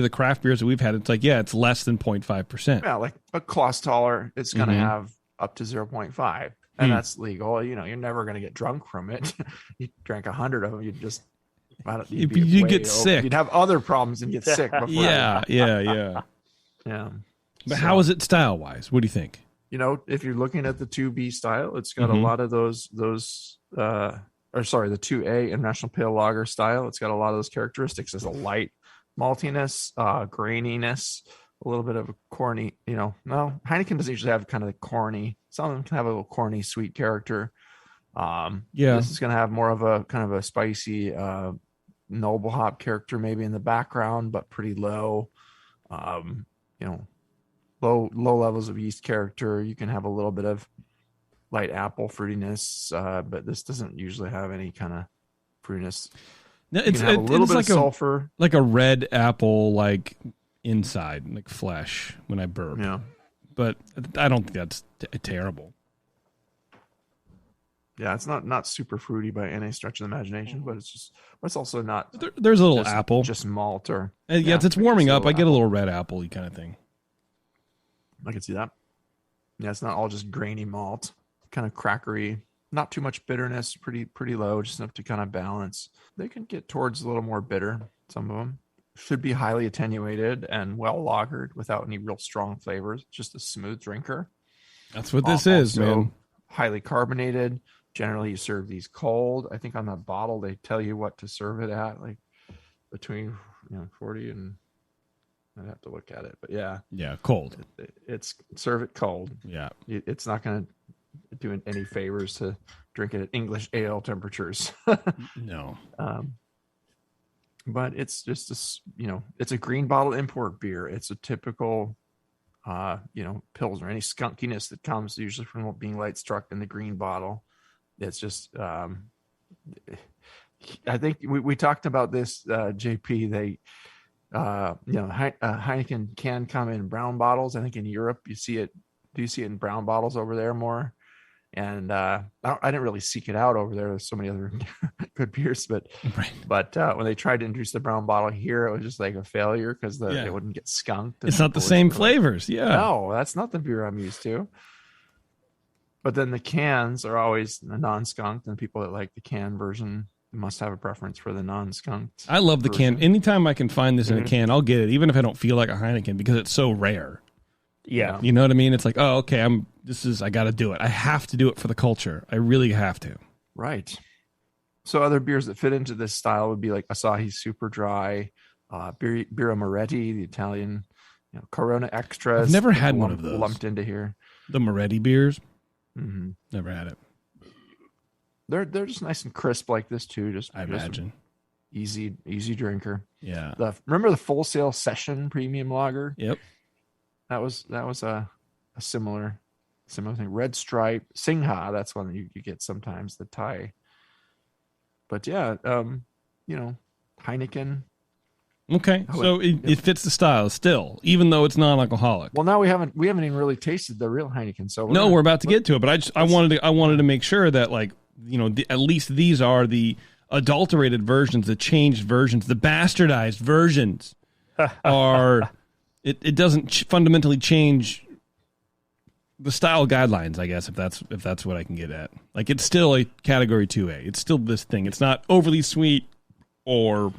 craft beers that we've had, it's like, it's less than 0.5%. Yeah, like a Klostaller, it's going to have up to 0.5, and that's legal. You're never going to get drunk from it. You drank 100 of them, you'd just... You get sick. You'd have other problems and get sick. Before yeah. But how is it style wise? What do you think? If you're looking at the 2B style, it's got a lot of those. The 2A International Pale Lager style. It's got a lot of those characteristics as a light maltiness, graininess, a little bit of a corny. No, Heineken doesn't usually have kind of the corny. Some of them can have a little corny, sweet character. This is going to have more of a kind of a spicy, noble hop character maybe in the background, but pretty low, low levels of yeast character. You can have a little bit of light apple fruitiness, but this doesn't usually have any kind of fruitiness. No, it's a little bit like of sulfur, like a red apple, like inside, like flesh when I burp. Yeah, but I don't think that's terrible. Yeah, it's not super fruity by any stretch of the imagination, but it's also not. There's a little apple, just malt or it's warming up. I get a little red apple-y kind of thing. I can see that. Yeah, it's not all just grainy malt, kind of crackery. Not too much bitterness, pretty low, just enough to kind of balance. They can get towards a little more bitter, some of them. should be highly attenuated and well lagered without any real strong flavors. Just a smooth drinker. That's what this is, Also man. highly carbonated. Generally, you serve these cold. I think on the bottle they tell you what to serve it at, like between 40 and I'd have to look at it, but yeah, Cold. It's serve it cold. Yeah, It's not going to do any favors to drink it at English ale temperatures. no. But it's just it's a green bottle import beer. It's a typical, Pilsner. Any skunkiness that comes usually from being light struck in the green bottle. It's just, I think we talked about this, JP. They, Heineken can come in brown bottles. I think in Europe do you see it in brown bottles over there more? And I didn't really seek it out over there. There's so many other good beers, but when they tried to introduce the brown bottle here, it was just like a failure because it wouldn't get skunked. It's not the same flavors. No, that's not the beer I'm used to. But then the cans are always non-skunked, and people that like the can version must have a preference for the non-skunked. I love the can. Anytime I can find this in a can, I'll get it, even if I don't feel like a Heineken, because it's so rare. Yeah. You know what I mean? It's like, oh, okay, I got to do it. I have to do it for the culture. I really have to. Right. So other beers that fit into this style would be like Asahi Super Dry, Birra Moretti, the Italian, Corona Extras. I've never had one of those. Lumped into here. The Moretti beers? Mm-hmm. Never had it. They're just nice and crisp like this too. I imagine. Easy drinker. Yeah. Remember the Full Sail Session Premium Lager? Yep. That was a similar thing. Red Stripe, Singha. That's one that you get sometimes. The Thai. But yeah, Heineken. Okay, so it fits the style still, even though it's non-alcoholic. Well, now we haven't even really tasted the real Heineken. So we're about to get to it, but I wanted to make sure that at least these are the adulterated versions, the changed versions, the bastardized versions are. It doesn't fundamentally change the style guidelines, I guess, if that's what I can get at. Like, it's still a category 2A. It's still this thing. It's not overly sweet or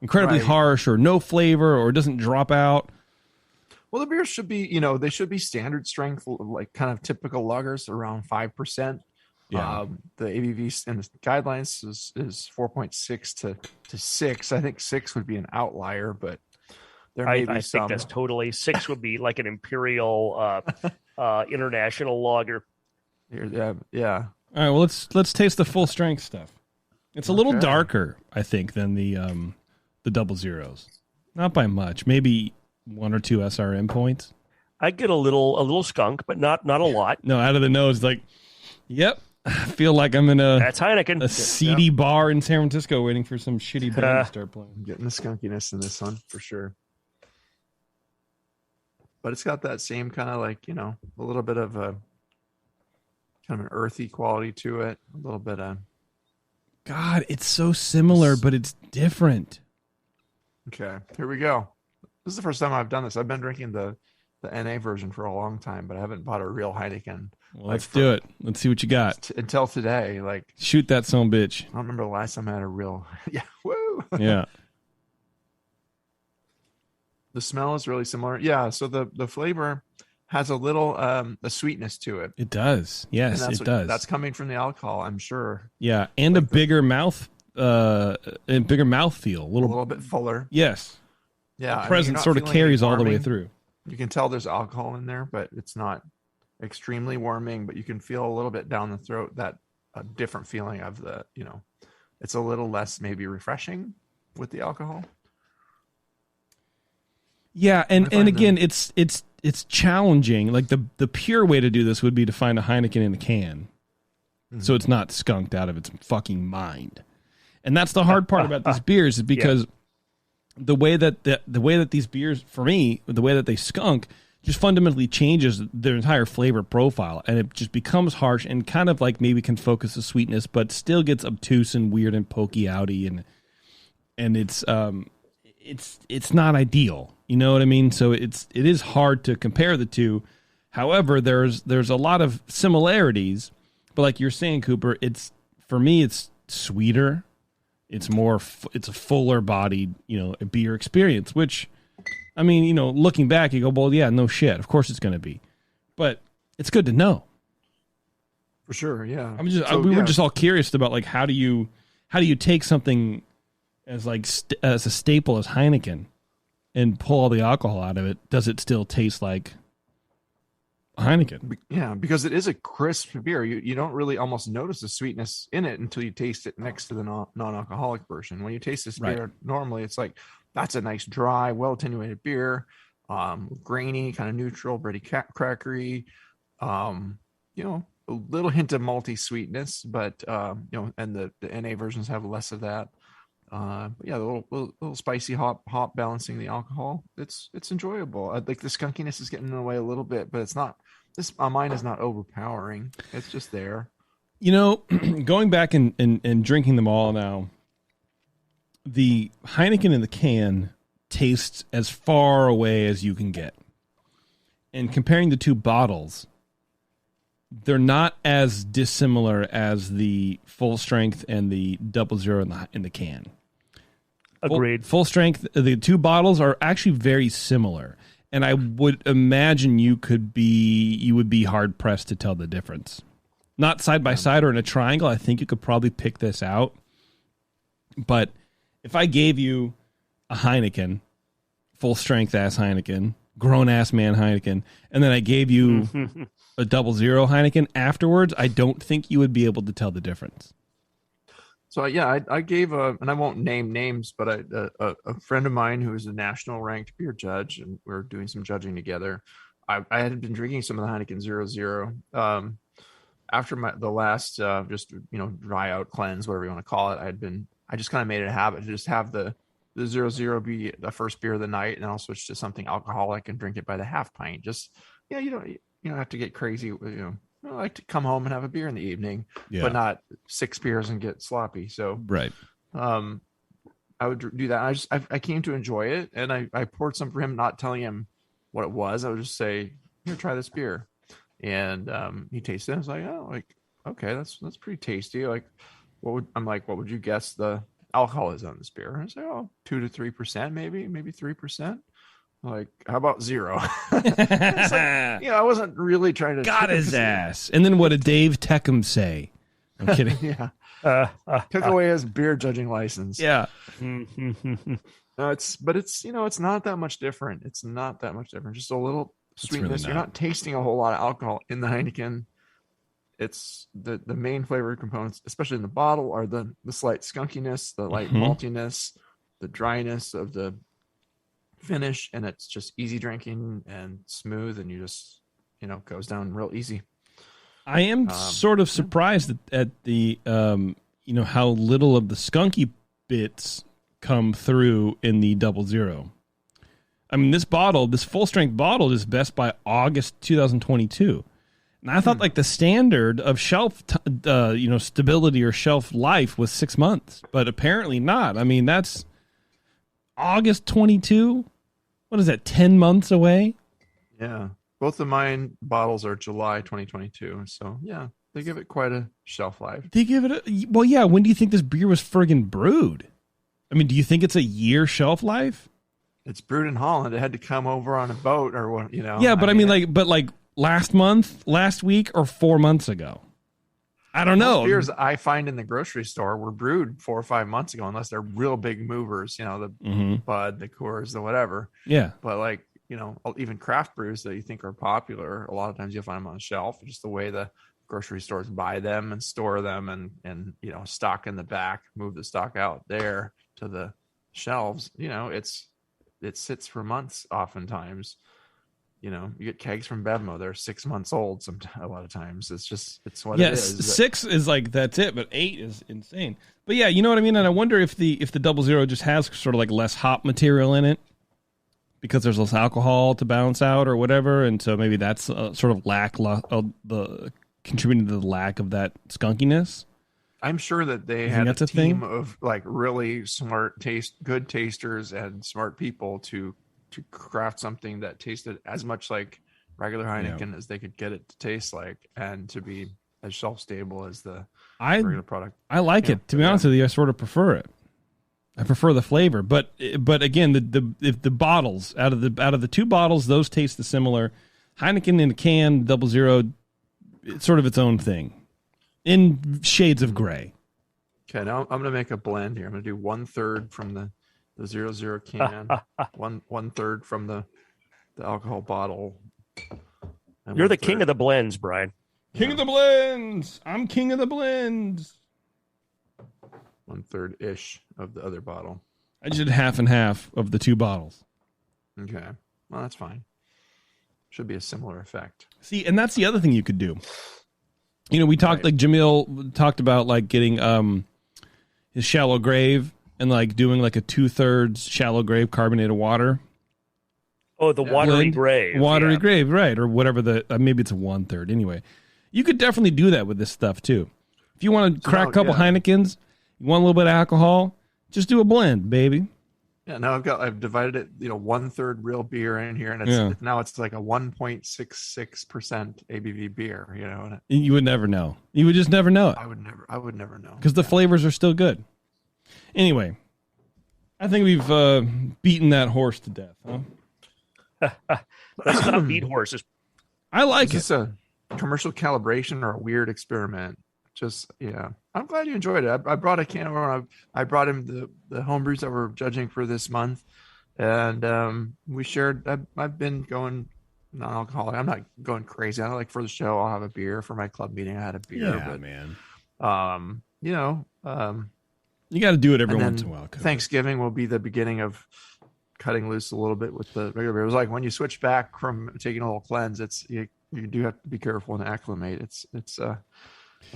incredibly harsh or no flavor or doesn't drop out. Well, the beers should be, they should be standard strength, like kind of typical lagers, around 5%. Yeah. The ABV in the guidelines is 4.6 to 6. I think 6 would be an outlier, but there may be some. I think that's totally 6 would be like an imperial international lager. Yeah. All right. Well, let's taste the full strength stuff. It's a little darker, I think, than the double zeros. Not by much. Maybe 1 or 2 SRM points. I get a little skunk, but not a lot. No, out of the nose, like, yep. I feel like I'm in that's Heineken. a seedy bar in San Francisco waiting for some shitty band to start playing. I'm getting the skunkiness in this one for sure. But it's got that same kind of like, a little bit of a kind of an earthy quality to it. A little bit of. God, it's so similar, but it's different. Okay, here we go. This is the first time I've done this. I've been drinking the NA version for a long time, but I haven't bought a real Heineken. Well, let's do it. Let's see what you got. Until today, shoot that son of a bitch. I don't remember the last time I had a real. Yeah, woo. Yeah. The smell is really similar. Yeah, so the flavor has a little a sweetness to it. It does. Yes, it does. That's coming from the alcohol, I'm sure. Yeah, and a bigger mouth feel. A little bit fuller. Yes. Yeah. The presence sort of carries all the way through. You can tell there's alcohol in there, but it's not extremely warming, but you can feel a little bit down the throat that a different feeling of the, it's a little less maybe refreshing with the alcohol. Yeah, and again, it's challenging. Like the pure way to do this would be to find a Heineken in a can, so it's not skunked out of its fucking mind. And that's the hard part about these beers is because the way that these beers, for me, the way that they skunk, just fundamentally changes their entire flavor profile, and it just becomes harsh and kind of like maybe can focus the sweetness, but still gets obtuse and weird and pokey outy, and it's not ideal. You know what I mean? So it is hard to compare the two. However, there's a lot of similarities, but like you're saying, Cooper, for me it's sweeter. It's more, it's a fuller bodied, a beer experience, which, I mean, looking back, you go, well, yeah, no shit. Of course it's going to be. But it's good to know. For sure, yeah. We were just all curious about, like, how do you take something as as a staple as Heineken and pull all the alcohol out of it? Does it still taste like Heineken? Yeah, because it is a crisp beer. You don't really almost notice the sweetness in it until you taste it next to the non-alcoholic version. When you taste this beer, normally it's like, that's a nice dry, well attenuated beer, grainy, kind of neutral, pretty crackery, a little hint of malty sweetness, but and the NA versions have less of that. But yeah, the little spicy hop balancing the alcohol. It's enjoyable. I like the skunkiness is getting in the way a little bit, but it's not. Mine is not overpowering. It's just there. Going back and drinking them all now, the Heineken in the can tastes as far away as you can get. And comparing the two bottles, they're not as dissimilar as the full strength and the 00 in the can. Agreed. Full strength, the two bottles are actually very similar. And I would imagine you would be hard pressed to tell the difference. Not side by side or in a triangle. I think you could probably pick this out. But if I gave you a Heineken, full strength ass Heineken, grown ass man Heineken, and then I gave you a 00 Heineken afterwards, I don't think you would be able to tell the difference. So yeah, I gave and I won't name names, but a friend of mine who is a national ranked beer judge, and we're doing some judging together. I had been drinking some of the Heineken 00. After the last just dry out cleanse, whatever you want to call it, I just kind of made it a habit to just have the 00 be the first beer of the night, and then I'll switch to something alcoholic and drink it by the half pint. Just you don't have to get crazy. I like to come home and have a beer in the evening, but not 6 beers and get sloppy. So right. I would do that. I came to enjoy it, and I poured some for him, not telling him what it was. I would just say, "Here, try this beer," and he tasted it. I was like, "Oh, like okay, that's pretty tasty." Like, what would you guess the alcohol is on this beer? And I say, "Oh, 2 to 3%, maybe 3%." Like, how about 0? It's like, I wasn't really trying to got his ass. And then what did Dave Teckham say? I'm kidding. Yeah, took away his beer judging license. Yeah. It's not that much different. It's not that much different. Just a little sweetness. Really You're not tasting a whole lot of alcohol in the Heineken. It's the main flavor components, especially in the bottle, are the slight skunkiness, the light maltiness, the dryness of the finish, and it's just easy drinking and smooth, and you just goes down real easy. I am sort of surprised at the how little of the skunky bits come through in the 00. I mean, this full strength bottle is best by August 2022, and I thought like the standard of shelf stability or shelf life was 6 months, but apparently not. I mean, that's August 22. What is that? 10 months away? Yeah. Both of mine bottles are July 2022. So yeah, they give it quite a shelf life. They give it well, yeah. When do you think this beer was friggin' brewed? I mean, do you think it's a year shelf life? It's brewed in Holland. It had to come over on a boat or what, Yeah, but I mean last month, last week, or 4 months ago. I don't know. Most beers I find in the grocery store were brewed 4 or 5 months ago, unless they're real big movers, the Bud, the Coors, the whatever. Yeah. But even craft brews that you think are popular, a lot of times you'll find them on the shelf. Just the way the grocery stores buy them and store them and stock in the back, move the stock out there to the shelves. It sits for months oftentimes. You get kegs from Bevmo. They're 6 months old. A lot of times, it's what it is. 6 is like that's it, but 8 is insane. But yeah, you know what I mean. And I wonder if the 00 just has sort of like less hop material in it because there's less alcohol to balance out or whatever, and so maybe that's sort of the contributing to the lack of that skunkiness. I'm sure that they had a team of like really smart good tasters and smart people to craft something that tasted as much like regular Heineken as they could get it to taste like, and to be as shelf stable as the regular product. I like it. To be honest with you, I sort of prefer it. I prefer the flavor, but again, if the bottles out of the two bottles, those taste similar. Heineken in a can, 00, it's sort of its own thing, in shades of gray. Okay, now I'm going to make a blend here. I'm going to do 1/3 from the 00 can, one third from the alcohol bottle. You're the king of the blends, Brian. King of the blends. I'm king of the blends. 1/3 ish of the other bottle. I just did half and half of the two bottles. Okay, well that's fine. Should be a similar effect. See, and that's the other thing you could do. You know, we talked like Jamil talked about like getting his shallow grave and like doing like a 2/3 shallow grave carbonated water. Oh, the watery grave. Watery grave, right. Or whatever maybe it's a 1/3. Anyway, you could definitely do that with this stuff too. If you want to crack a couple Heinekens, you want a little bit of alcohol, just do a blend, baby. Yeah, now I've divided it, 1/3 real beer in here, and now it's like a 1.66% ABV beer, And you would never know. You would just never know it. I would never know. Because the flavors are still good. Anyway, I think we've beaten that horse to death, huh? Let's not beat horses. I like it. Is this a commercial calibration or a weird experiment? Just, I'm glad you enjoyed it. I brought a can over. I brought him the homebrews that we're judging for this month. And we shared, I've been going non-alcoholic. I'm not going crazy. I like for the show, I'll have a beer. For my club meeting, I had a beer. Yeah, man. You got to do it every once in a while. Thanksgiving will be the beginning of cutting loose a little bit with the regular beer. It was like when you switch back from taking a little cleanse, you do have to be careful and acclimate. It's a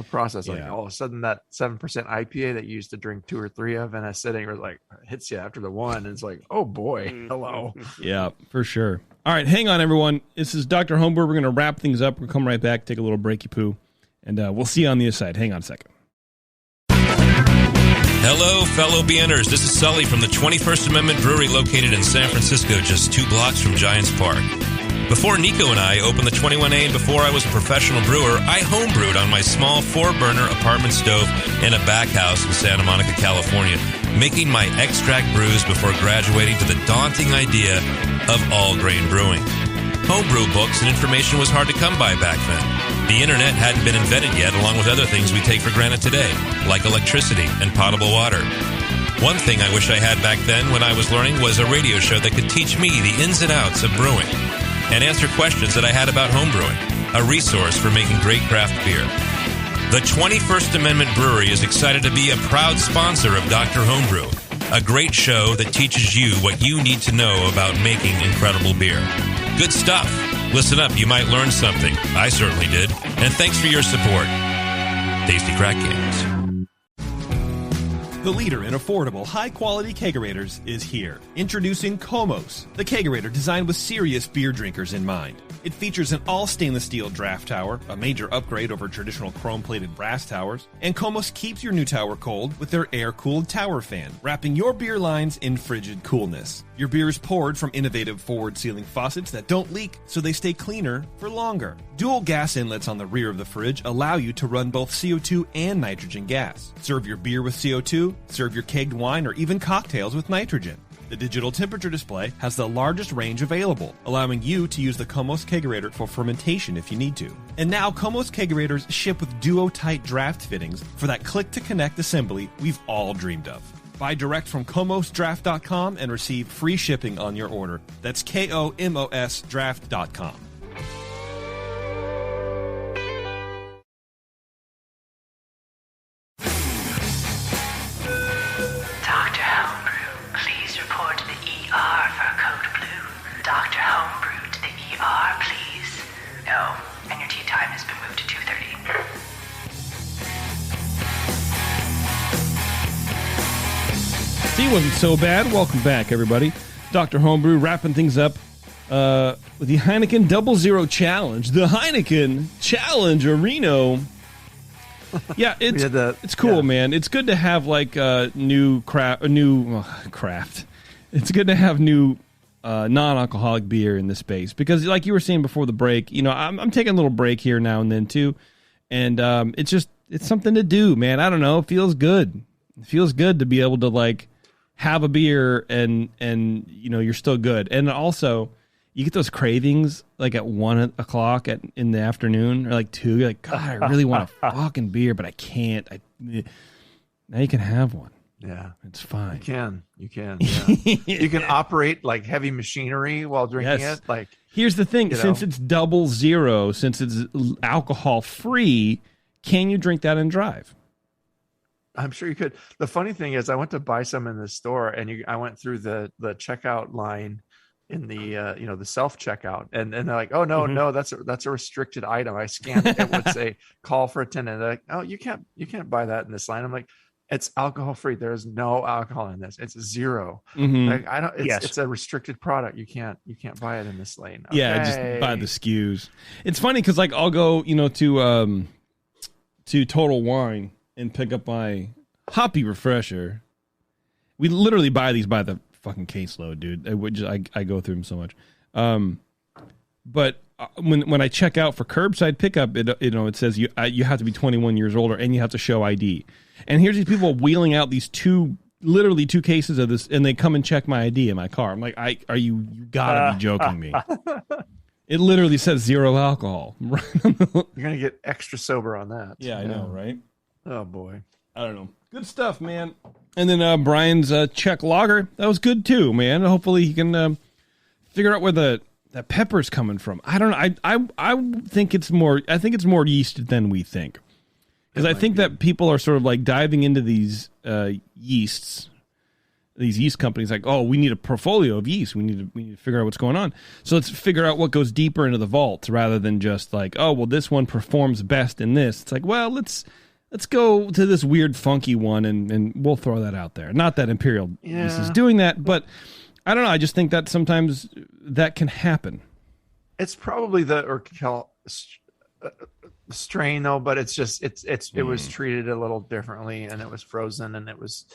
process. Like all of a sudden that 7% IPA that you used to drink 2 or 3 of in a sitting or like hits you after the one. And it's like, oh boy, hello. Yeah, for sure. All right, hang on everyone. This is Dr. Homebrew. We're going to wrap things up. We'll come right back, take a little breaky poo, and we'll see you on the other side. Hang on a second. Hello, fellow BNers. This is Sully from the 21st Amendment Brewery located in San Francisco, just 2 blocks from Giants Park. Before Nico and I opened the 21A and before I was a professional brewer, I homebrewed on my small 4-burner apartment stove in a back house in Santa Monica, California, making my extract brews before graduating to the daunting idea of all-grain brewing. Homebrew books and information was hard to come by back then. The internet hadn't been invented yet, along with other things we take for granted today, like electricity and potable water. One thing I wish I had back then when I was learning was a radio show that could teach me the ins and outs of brewing and answer questions that I had about homebrewing, a resource for making great craft beer. The 21st Amendment Brewery is excited to be a proud sponsor of Dr. Homebrew, a great show that teaches you what you need to know about making incredible beer. Good stuff. Listen up, you might learn something. I certainly did. And thanks for your support. Tasty Crack Games. The leader in affordable, high-quality kegerators is here. Introducing Komos, the kegerator designed with serious beer drinkers in mind. It features an all-stainless steel draft tower, a major upgrade over traditional chrome-plated brass towers, and Komos keeps your new tower cold with their air-cooled tower fan, wrapping your beer lines in frigid coolness. Your beer is poured from innovative forward-sealing faucets that don't leak, so they stay cleaner for longer. Dual gas inlets on the rear of the fridge allow you to run both CO2 and nitrogen gas. Serve your beer with CO2, serve your kegged wine, or even cocktails with nitrogen. The digital temperature display has the largest range available, allowing you to use the Komos Kegerator for fermentation if you need to. And now Komos Kegerators ship with duo-tight draft fittings for that click-to-connect assembly we've all dreamed of. Buy direct from KomosDraft.com and receive free shipping on your order. That's KOMOS Draft.com. Dr. Homebrew, please report to the ER for code blue. Dr. Homebrew to the ER, please. No, and your tea time has been moved to 2:30. See, it wasn't so bad. Welcome back, everybody. Dr. Homebrew wrapping things up with the Heineken 00 Challenge. The Heineken Challenge Reno. Yeah, it's cool, man. It's good to have like new craft. It's good to have new non-alcoholic beer in the space because, like you were saying before the break, I'm taking a little break here now and then too, and it's something to do, man. I don't know. It feels good. It feels good to be able to like have a beer and you're still good. And also, you get those cravings like at 1 o'clock in the afternoon or like 2. You're like, God, I really want a fucking beer, but I can't. Now you can have one. Yeah, it's fine. You can. Yeah. You can operate like heavy machinery while drinking it. Like, here's the thing: since it's 00, since it's alcohol free, can you drink that and drive? I'm sure you could. The funny thing is, I went to buy some in the store, and I went through the checkout line in the the self checkout, and they're like, oh no, that's a restricted item. I scanned it. It would say call for attendant. They're like, oh, you can't buy that in this line. I'm like, it's alcohol free. There's no alcohol in this. It's 0. Like, I don't. It's a restricted product. You can't buy it in this lane. Okay. Yeah, just buy the SKUs. It's funny because like I'll go to Total Wine and pick up my hoppy refresher. We literally buy these by the fucking caseload, dude. I go through them so much. But when I check out for curbside pickup, it says you have to be 21 years older and you have to show ID. And here's these people wheeling out these literally 2 cases of this, and they come and check my ID in my car. I'm like, you gotta be joking me. It literally says 0 alcohol. You're gonna get extra sober on that. Yeah, I know, right? Oh boy, I don't know. Good stuff, man. And then Brian's Czech Lager, that was good too, man. Hopefully he can figure out where the pepper's coming from. I don't know. I think it's more. I think it's more yeast than we think. Because I think that people are sort of like diving into these yeasts, these yeast companies, like, oh, we need a portfolio of yeast. We need to figure out what's going on. So let's figure out what goes deeper into the vaults rather than just like, oh, well, this one performs best in this. It's like, well, let's go to this weird, funky one, and we'll throw that out there. Not that Imperial Yeast is doing that, but I don't know. I just think that sometimes that can happen. It's probably the Urquell strain though, but it's just it was treated a little differently, and it was frozen, and it was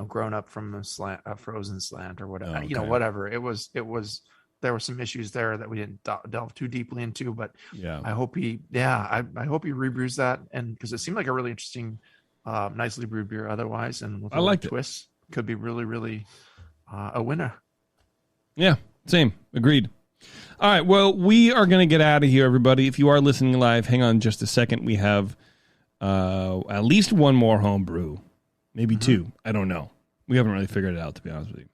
grown up from a frozen slant or whatever. Okay. Whatever it was there were some issues there that we didn't delve too deeply into, but I hope he rebrews that, and because it seemed like a really interesting nicely brewed beer otherwise, and with I liked twists could be really, really a winner. Yeah, same. Agreed. All right, well, we are going to get out of here, everybody. If you are listening live, hang on just a second. We have at least one more homebrew, maybe 2. I don't know. We haven't really figured it out, to be honest with you.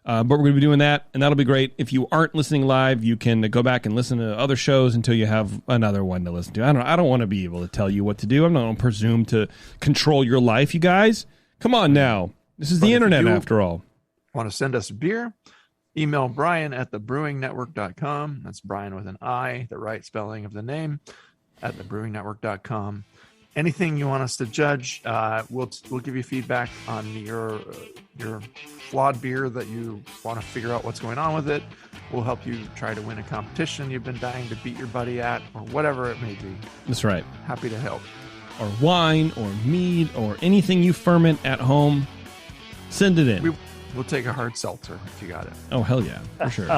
But we're going to be doing that, and that'll be great. If you aren't listening live, you can go back and listen to other shows until you have another one to listen to. I don't want to be able to tell you what to do. I'm not going to presume to control your life, you guys. Come on now. This is the internet, after all. Want to send us a beer? Email Brian at thebrewingnetwork.com. That's Brian with an I, the right spelling of the name, at thebrewingnetwork.com. Anything you want us to judge, we'll give you feedback on your flawed beer that you want to figure out what's going on with it. We'll help you try to win a competition you've been dying to beat your buddy at, or whatever it may be. That's right. Happy to help. Or wine, or mead, or anything you ferment at home, send it in. We'll take a hard seltzer if you got it. Oh, hell yeah, for sure.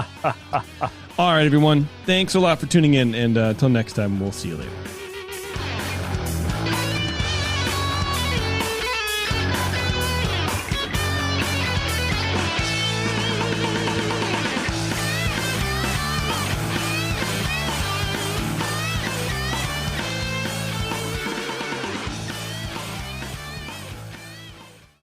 All right, everyone. Thanks a lot for tuning in, and until next time, we'll see you later.